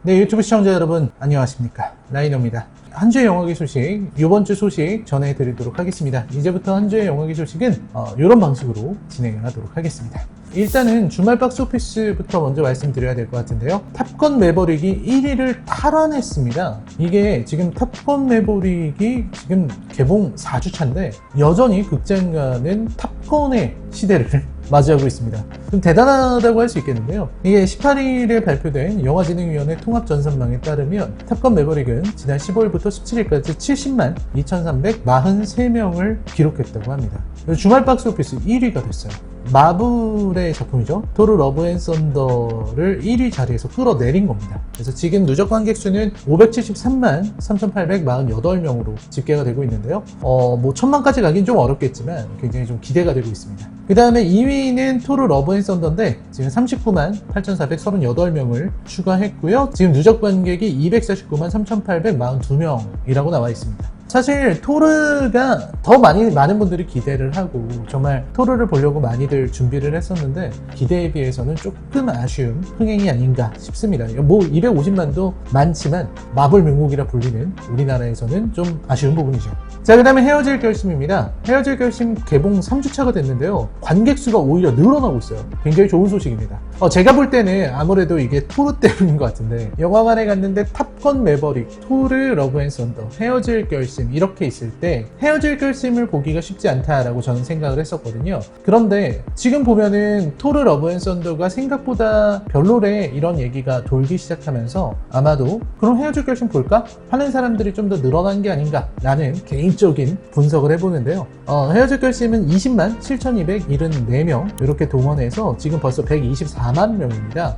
네, 유튜브 시청자 여러분 안녕하십니까, 라이너입니다. 한 주의 영화계 소식, 이번 주 소식 전해드리도록 하겠습니다. 이제부터 한 주의 영화계 소식은 이런 방식으로 진행을 하도록 하겠습니다. 일단은 주말 박스오피스부터 먼저 말씀드려야 될 것 같은데요. 탑건 매버릭이 1위를 탈환했습니다. 이게 지금 탑건 매버릭이 지금 개봉 4주차인데 여전히 극장가는 탑건의 시대를 맞이하고 있습니다. 좀 대단하다고 할 수 있겠는데요. 이게 18일에 발표된 영화진흥위원회 통합전산망에 따르면 탑건 매버릭은 지난 15일부터 17일까지 70만 2,343명을 기록했다고 합니다. 주말 박스오피스 1위가 됐어요. 마블의 작품이죠. 토르 러브 앤 썬더를 1위 자리에서 끌어내린 겁니다. 그래서 지금 누적 관객 수는 573만 3,848명으로 집계가 되고 있는데요. 뭐 1,000만까지 가긴 좀 어렵겠지만 굉장히 좀 기대가 되고 있습니다. 그 다음에 2위는 토르 러브 앤 썬더인데 지금 39만 8,438명을 추가했고요. 지금 누적 관객이 249만 3,842명이라고 나와 있습니다. 사실 토르가 더 많은 분들이 기대를 하고 정말 토르를 보려고 많이들 준비를 했었는데 기대에 비해서는 조금 아쉬운 흥행이 아닌가 싶습니다. 뭐 250만도 많지만 마블 명곡이라 불리는 우리나라에서는 좀 아쉬운 부분이죠. 자, 그 다음에 헤어질 결심입니다. 헤어질 결심 개봉 3주차가 됐는데요. 관객 수가 오히려 늘어나고 있어요. 굉장히 좋은 소식입니다. 제가 볼 때는 아무래도 이게 토르 때문인 것 같은데 영화관에 갔는데 탑건 매버릭, 토르 러브 앤 썬더, 헤어질 결심 이렇게 있을 때 헤어질 결심을 보기가 쉽지 않다라고 저는 생각을 했었거든요. 그런데 지금 보면은 토르 러브 앤 썬더가 생각보다 별로래 이런 얘기가 돌기 시작하면서 아마도 그럼 헤어질 결심 볼까? 하는 사람들이 좀 더 늘어난 게 아닌가 라는 개인적인 분석을 해보는데요. 헤어질 결심은 20만 7,274명 이렇게 동원해서 지금 벌써 124만 명입니다.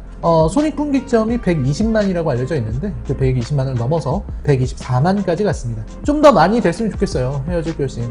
손익분기점이 120만이라고 알려져 있는데 그 120만을 넘어서 124만까지 갔습니다. 좀 더 많이 됐으면 좋겠어요. 헤어질 결심.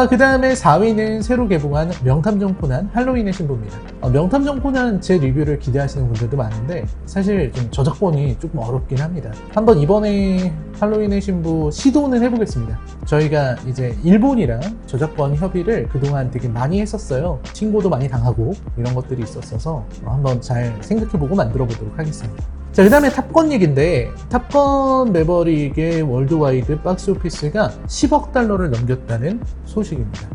그 다음에 4위는 새로 개봉한 명탐정 코난 할로윈의 신부입니다. 명탐정 코난 제 리뷰를 기대하시는 분들도 많은데 사실 좀 저작권이 조금 어렵긴 합니다. 한번 이번에 할로윈의 신부 시도는 해보겠습니다. 저희가 이제 일본이랑 저작권 협의를 그동안 되게 많이 했었어요. 신고도 많이 당하고 이런 것들이 있었어서 한번 잘 생각해보고 만들어보도록 하겠습니다. 자, 그 다음에 탑건 얘기인데 탑건 매버릭의 월드와이드 박스오피스가 10억 달러를 넘겼다는 소식입니다.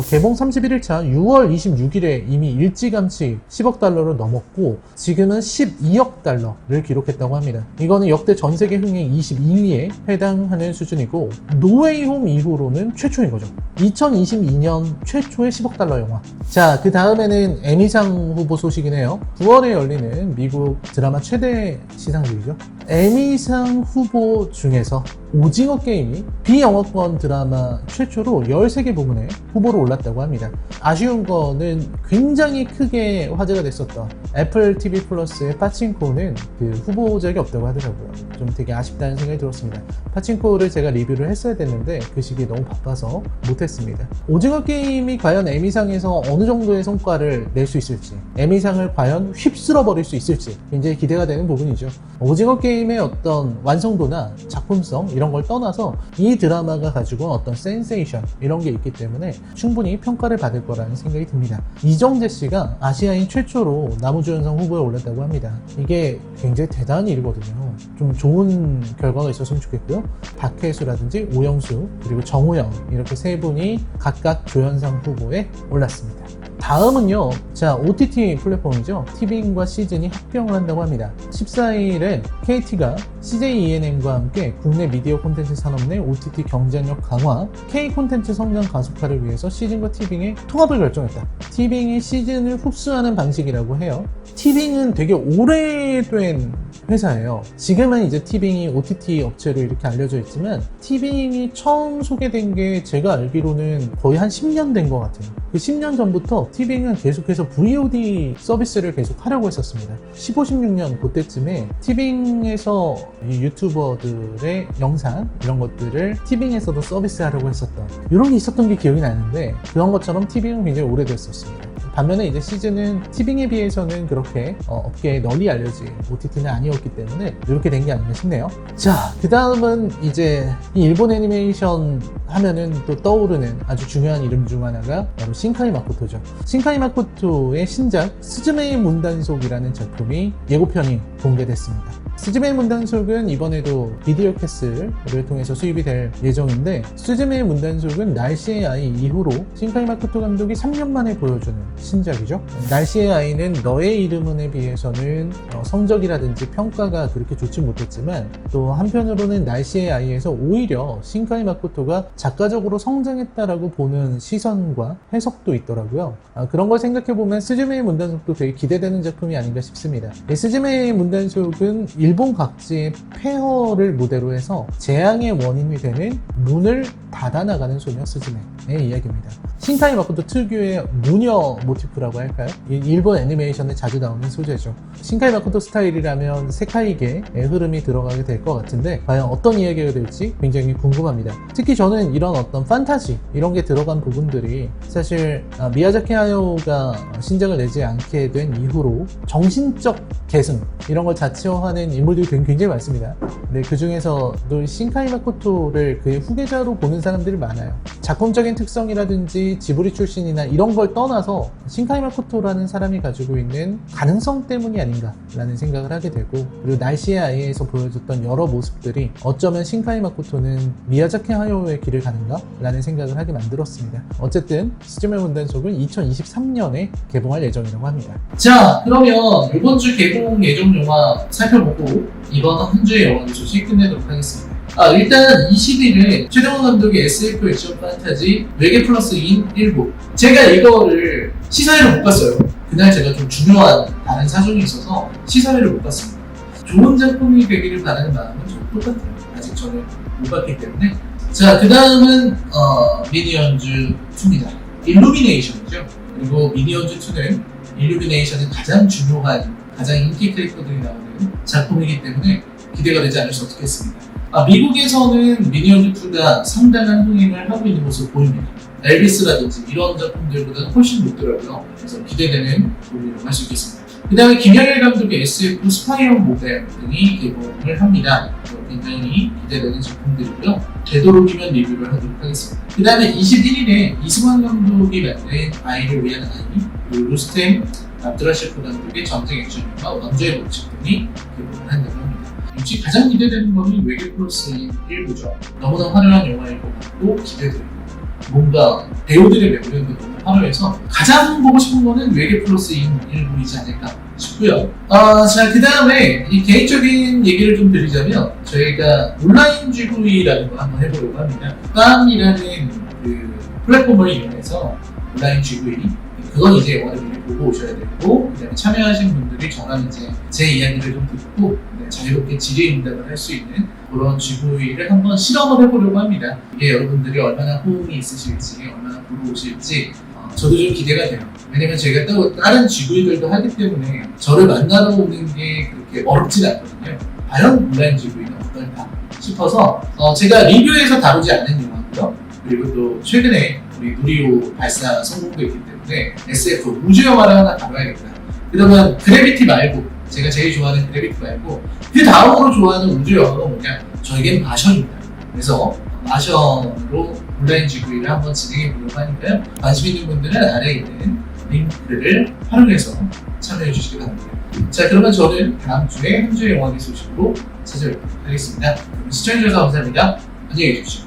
개봉 31일차 6월 26일에 이미 일찌감치 10억 달러를 넘었고 지금은 12억 달러를 기록했다고 합니다. 이거는 역대 전세계 흥행 22위에 해당하는 수준이고 노웨이홈 이후로는 최초인 거죠. 2022년 최초의 10억 달러 영화. 자, 그 다음에는 에미상 후보 소식이네요. 9월에 열리는 미국 드라마 최대 시상식이죠. 에미상 후보 중에서 오징어 게임이 비영어권 드라마 최초로 13개 부문에 후보로 올랐다고 합니다. 아쉬운 거는 굉장히 크게 화제가 됐었던 애플 TV 플러스의 파친코는 그 후보작이 없다고 하더라고요. 좀 되게 아쉽다는 생각이 들었습니다. 파친코를 제가 리뷰를 했어야 됐는데 그 시기에 너무 바빠서 못했습니다. 오징어 게임이 과연 에미상에서 어느 정도의 성과를 낼 수 있을지, 에미상을 과연 휩쓸어 버릴 수 있을지 굉장히 기대가 되는 부분이죠. 오징어 게임의 어떤 완성도나 작품성 이런 걸 떠나서 이 드라마가 가지고 어떤 센세이션 이런 게 있기 때문에 충분히 평가를 받을 거라는 생각이 듭니다. 이정재 씨가 아시아인 최초로 나무주연상 후보에 올랐다고 합니다. 이게 굉장히 대단한 일이거든요. 좀 좋은 결과가 있었으면 좋겠고요. 박혜수라든지 오영수 그리고 정우영 이렇게 세 분이 각각 조연상 후보에 올랐습니다. 다음은요, 자, OTT 플랫폼이죠. 티빙과 시즌이 합병을 한다고 합니다. 14일에 KT가 CJ ENM과 함께 국내 미디어 콘텐츠 산업 내 OTT 경쟁력 강화, K 콘텐츠 성장 가속화를 위해서 시즌과 티빙의 통합을 결정했다. 티빙이 시즌을 흡수하는 방식이라고 해요. 티빙은 되게 오래된 회사예요. 지금은 이제 티빙이 OTT 업체로 이렇게 알려져 있지만 티빙이 처음 소개된 게 제가 알기로는 거의 한 10년 된 것 같아요. 그 10년 전부터 티빙은 계속해서 VOD 서비스를 계속 하려고 했었습니다. 15, 16년 그때쯤에 티빙에서 이 유튜버들의 영상 이런 것들을 티빙에서도 서비스하려고 했었던 이런 게 있었던 게 기억이 나는데 그런 것처럼 티빙은 굉장히 오래됐었습니다. 반면에 이제 시즌은 티빙에 비해서는 그렇게 업계에 널리 알려진 OTT는 아니었기 때문에 이렇게 된 게 아닌가 싶네요. 자, 그 다음은 이제 이 일본 애니메이션 하면은 또 떠오르는 아주 중요한 이름 중 하나가 바로 신카이 마코토죠. 신카이 마코토의 신작 스즈메의 문단속이라는 작품이 예고편이 공개됐습니다. 스즈메의 문단속은 이번에도 비디오 캐슬을 통해서 수입이 될 예정인데, 스즈메의 문단속은 날씨의 아이 이후로 신카이 마코토 감독이 3년 만에 보여주는 신작이죠. 날씨의 아이는 너의 이름은에 비해서는 성적이라든지 평가가 그렇게 좋지 못했지만, 또 한편으로는 날씨의 아이에서 오히려 신카이 마코토가 작가적으로 성장했다라고 보는 시선과 해석도 있더라고요. 그런 걸 생각해보면 스즈메의 문단속도 되게 기대되는 작품이 아닌가 싶습니다. 스즈메의 문단속은 일본 각지의 폐허를 무대로 해서 재앙의 원인이 되는 문을 닫아나가는 소녀 스즈메의 이야기입니다. 신카이 마코토 특유의 무녀 모티프라고 할까요? 일본 애니메이션에 자주 나오는 소재죠. 신카이 마코토 스타일이라면 세카이계의 흐름이 들어가게 될 것 같은데, 과연 어떤 이야기가 될지 굉장히 궁금합니다. 특히 저는 이런 어떤 판타지 이런 게 들어간 부분들이 사실 미야자키 하야오가 신작을 내지 않게 된 이후로 정신적 계승 이런 걸 자처하는 인물들이 굉장히 많습니다. 근데 그 중에서도 신카이 마코토를 그의 후계자로 보는 사람들이 많아요. 작품적인 특성이라든지 지브리 출신이나 이런 걸 떠나서 신카이 마코토라는 사람이 가지고 있는 가능성 때문이 아닌가라는 생각을 하게 되고, 그리고 날씨의 아이에서 보여줬던 여러 모습들이 어쩌면 신카이 마코토는 미야자키 하야오의 길을 가는가라는 생각을 하게 만들었습니다. 어쨌든 스즈메 문단속은 2023년에 개봉할 예정이라고 합니다. 자, 그러면 이번 주 개봉 예정 영화 살펴보고 이번 한 주의 영화 소식 끝내도록 하겠습니다. 일단 20일에 최동원 감독의 SF 액션 판타지 외계 플러스인 1부, 제가 이거를 시사회를 못 봤어요. 그날 제가 좀 중요한 다른 사정이 있어서 시사회를 못 봤습니다. 좋은 작품이 되기를 바라는 마음은 좀 똑같아요. 아직 저는 못 봤기 때문에. 자, 그 다음은 미니언즈 2입니다. 일루미네이션이죠. 그리고 미니언즈 2는 일루미네이션의 가장 중요한, 가장 인기 캐릭터들이 나오는 작품이기 때문에 기대가 되지 않을 수 없겠습니다. 미국에서는 미니언즈 2가 상당한 흥행을 하고 있는 모습 보입니다. 엘비스라든지 이런 작품들보다는 훨씬 높더라고요. 그래서 기대되는 부분이라고 할 수 있겠습니다. 그 다음에 김영일 감독의 SF 스파이언 모델 등이 개봉을 합니다. 굉장히 기대되는 작품들이고요. 되도록이면 리뷰를 하도록 하겠습니다. 그 다음에 21일에 이승환 감독이 만든 아이를 위한 아이, 그리고 루스템 압드라셰프 감독의 전쟁 액션 영화 왕좌의 법칙 등이 개봉을 한다고 합니다. 역시 가장 기대되는 것은 외계 플러스인 1부죠. 너무나 화려한 영화일 것 같고 기대되고, 뭔가 배우들의 매력도 너무 화려해서 가장 보고 싶은 거는 외계 플러스인 1부이지 않을까 싶고요. 자, 그 다음에 이 개인적인 얘기를 좀 드리자면, 저희가 온라인 GV라는 거 한번 해보려고 합니다. 빰이라는 그 플랫폼을 이용해서 온라인 GV, 그건 이제 영화를 미리 보고 오셔야 되고, 그 다음에 참여하신 분들이 저랑 이제 제 이야기를 좀 듣고 자유롭게 질의응답을 할 수 있는 그런 GV를 한번 실험을 해보려고 합니다. 이게 여러분들이 얼마나 호응이 있으실지, 얼마나 보러 오실지 저도 좀 기대가 돼요. 왜냐면 제가 또 다른 GV들도 하기 때문에 저를 만나러 오는 게 그렇게 어렵진 않거든요. 과연 온라인 GV는 어떨까 싶어서 제가 리뷰에서 다루지 않는 영화고요. 그리고 또 최근에 우리 누리호 발사 성공도 있기 때문에 SF 우주 영화를 하나 다뤄야겠다. 그러면 그래비티 말고, 제가 제일 좋아하는 그래비티 말고 그 다음으로 좋아하는 우주 영화가 뭐냐? 저에겐 마션입니다. 그래서 마션으로 온라인 GV를 한번 진행해 보려고 하니까요. 관심 있는 분들은 아래에 있는 링크를 활용해서 참여해 주시기 바랍니다. 자, 그러면 저는 다음 주에 한 주의 영화계 소식으로 찾아뵙도록 하겠습니다. 시청해주셔서 감사합니다. 안녕히 계십시오.